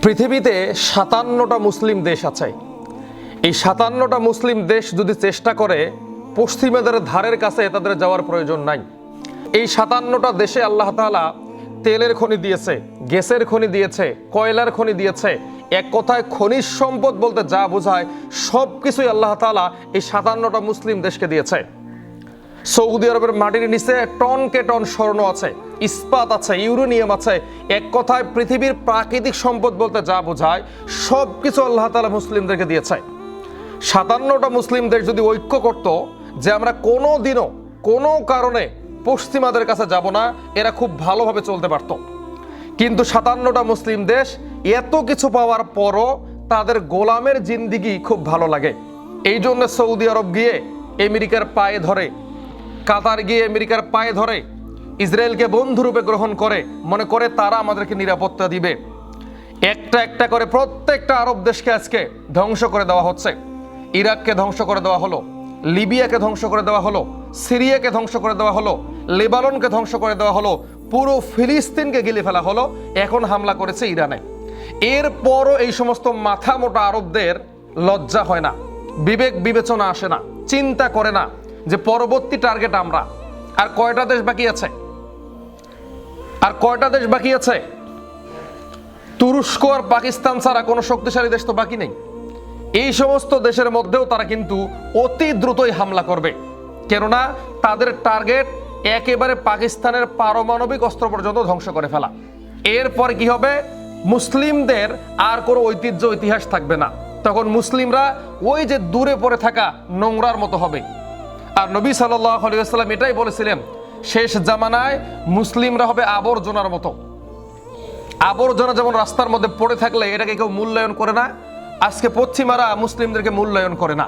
পৃথিবীতে ৫৭টা মুসলিম দেশ আছে। এই ৫৭টা মুসলিম দেশ যদি চেষ্টা করে পশ্চিমাদের ধারের কাছে তাদের যাওয়ার প্রয়োজন নাই। এই ৫৭টা দেশে আল্লাহ তাআলা তেলের খনি দিয়েছে, গ্যাসের খনি দিয়েছে, কয়লার খনি দিয়েছে। এক কথায় খনিজ সম্পদ বলতে যা বোঝায় সব কিছুই আল্লাহ তাআলা এই ৫৭টা মুসলিম দেশকে দিয়েছে। সৌদি আরবের মাটির নিচে টনকে টন স্বর্ণ আছে, ইস্পাত আছে, ইউরেনিয়াম আছে। এক কথায় পৃথিবীর প্রাকৃতিক সম্পদ বলতে যা বোঝায় সব কিছু আল্লাহ তাআলা মুসলিমদেরকে দিয়েছে। ৫৭টা মুসলিম দেশ যদি ঐক্য করত যে আমরা কোনো দিনও কোনো কারণে পশ্চিমাদের কাছে যাব না, এরা খুব ভালোভাবে চলতে পারত। কিন্তু ৫৭টা মুসলিম দেশ এত কিছু পাওয়ার পরও তাদের গোলামের জিন্দিগি খুব ভালো লাগে। এই জন্য সৌদি আরব গিয়ে আমেরিকার পায়ে ধরে, কাতার গিয়ে আমেরিকার পায়ে ধরে, ইসরায়েলকে বন্ধুরূপে গ্রহণ করে, মনে করে তারা আমাদেরকে নিরাপত্তা দিবে। একটা একটা করে প্রত্যেকটা আরব দেশকে আজকে ধ্বংস করে দেওয়া হচ্ছে। ইরাককে ধ্বংস করে দেওয়া হলো, লিবিয়াকে ধ্বংস করে দেওয়া হলো, সিরিয়াকে ধ্বংস করে দেওয়া হলো, লেবাননকে ধ্বংস করে দেওয়া হলো, পুরো ফিলিস্তিনকে গিলে ফেলা হলো। এখন হামলা করেছে ইরানে। এরপরও এই সমস্ত মাথা মোটা আরবদের লজ্জা হয় না, বিবেক বিবেচনা আসে না, চিন্তা করে না যে পরবর্তী টার্গেট আমরা। আর কয়টা দেশ বাকি আছে? আর কয়টা দেশ বাকি আছে? তুরস্ক আর পাকিস্তান ছাড়া কোনো শক্তিশালী দেশ তো বাকি নেই। এই সমস্ত দেশের মধ্যেও তারা কিন্তু অতি দ্রুতই হামলা করবে, কেননা তাদের টার্গেট একেবারে পাকিস্তানের পারমাণবিক অস্ত্র পর্যন্ত ধ্বংস করে ফেলা। এরপর কি হবে? মুসলিমদের আর কোনো ঐতিহ্য ইতিহাস থাকবে না। তখন মুসলিমরা ওই যে দূরে পড়ে থাকা নোংরার মতো হবে। আর নবী সাল্লাল্লাহু আলাইহি ওয়াসাল্লাম এটাই বলেছিলেন, শেষ জামানায় মুসলিমরা হবে আবর্জনার মতো। আবর্জনা যেমন রাস্তার মধ্যে পড়ে থাকলে এটাকে কেউ মূল্যায়ন করে না, আজকে পশ্চিমারা মুসলিমদেরকে মূল্যায়ন করে না।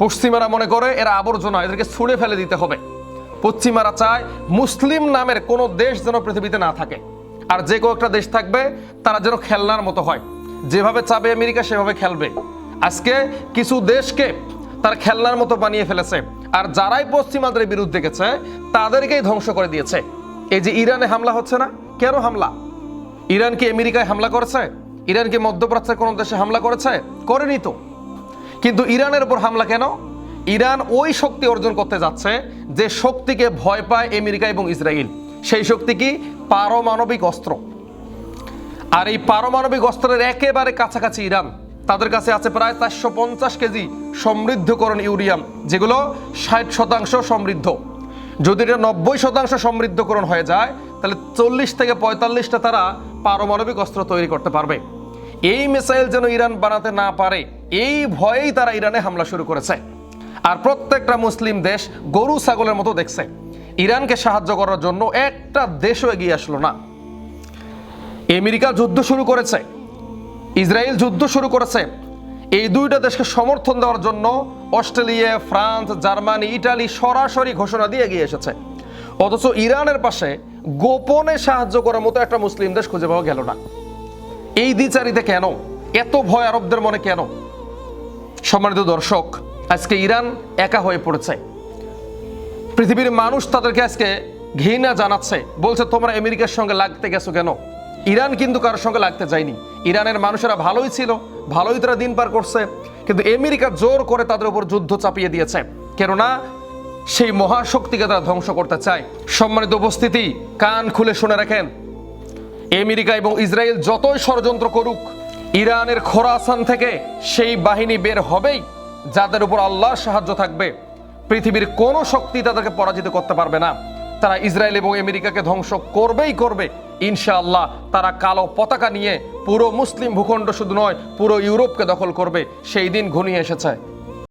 পশ্চিমারা মনে করে এরা আবর্জনা, এদেরকে ছুঁড়ে ফেলে দিতে হবে। পশ্চিমারা চায় মুসলিম নামের কোনো দেশ যেন পৃথিবীতে না থাকে, আর যে কোনো একটা দেশ থাকবে তারা যেন খেলনার মতো হয়, যেভাবে চাবে আমেরিকা সেভাবে খেলবে। আজকে কিছু দেশকে তার খেলনার মতো বানিয়ে ফেলেছে, আর যারাই পশ্চিমাদের বিরুদ্ধে গেছে তাদেরকেই ধ্বংস করে দিয়েছে। এই যে ইরানে হামলা হচ্ছে না, কেন হামলা? ইরান কি আমেরিকায় হামলা করেছে? ইরান কি মধ্যপ্রাচ্যের কোন দেশে হামলা করেছে? করেনি তো। কিন্তু ইরানের উপর হামলা কেন? ইরান ওই শক্তি অর্জন করতে যাচ্ছে যে শক্তিকে ভয় পায় আমেরিকা এবং ইসরায়েল। সেই শক্তি কি? পারমাণবিক অস্ত্র। আর এই পারমাণবিক অস্ত্রের একেবারে কাছাকাছি ইরান। তাদের কাছে আছে প্রায় 450 কেজি সমৃদ্ধকরণ ইউরেনিয়াম, যেগুলো 60% সমৃদ্ধ। যদি এটা 90% সমৃদ্ধকরণ হয়ে যায় তাহলে 40 থেকে 45টা তারা পারমাণবিক অস্ত্র তৈরি করতে পারবে। এই মিসাইল যেন ইরান বানাতে না পারে, এই ভয়েই তারা ইরানে হামলা শুরু করেছে। আর প্রত্যেকটা মুসলিম দেশ গরু ছাগলের মতো দেখছে। ইরানকে সাহায্য করার জন্য একটা দেশও এগিয়ে আসলো না। আমেরিকা যুদ্ধ শুরু করেছে, ইসরায়েল যুদ্ধ শুরু করেছে। এই দুইটা দেশকে সমর্থন দেওয়ার জন্য অস্ট্রেলিয়া, ফ্রান্স, জার্মানি, ইটালি সরাসরি ঘোষণা দিয়ে এগিয়ে এসেছে। অথচ ইরানের পাশে গোপনে সাহায্য করার মতো একটা মুসলিম দেশ খুঁজে পাওয়া গেল না। এই দ্বিচারিতা কেন? এত ভয় আরবদের মনে কেন? সম্মানিত দর্শক, আজকে ইরান একা হয়ে পড়েছে। পৃথিবীর মানুষ তাদেরকে আজকে ঘৃণা জানাচ্ছে, বলছে তোমরা আমেরিকার সঙ্গে লাগতে গেছো কেন? ইরান কিন্তু কারোর সঙ্গে লাগতে যায়নি। ইরানের মানুষেরা ভালোই ছিল, ভালোই তারা দিন পার করছে। কিন্তু আমেরিকা জোর করে তাদের উপর যুদ্ধ চাপিয়ে দিয়েছে, কেননা সেই মহাশক্তিকে তারা ধ্বংস করতে চায়। সম্মানিত উপস্থিতি, কান খুলে শুনে রাখেন, আমেরিকা এবং ইসরায়েল যতই ষড়যন্ত্র করুক, ইরানের খোরাসান থেকে সেই বাহিনী বের হবেই যাদের উপর আল্লাহর সাহায্য থাকবে। পৃথিবীর কোনো শক্তি তাদেরকে পরাজিত করতে পারবে না। তারা ইসরায়েল এবং আমেরিকাকে ধ্বংস করবেই করবে ইনশাআল্লাহ। তারা কালো পতাকা নিয়ে পুরো মুসলিম ভূখণ্ড শুধু নয়, পুরো ইউরোপকে দখল করবে। সেই দিন ঘনিয়ে এসেছে।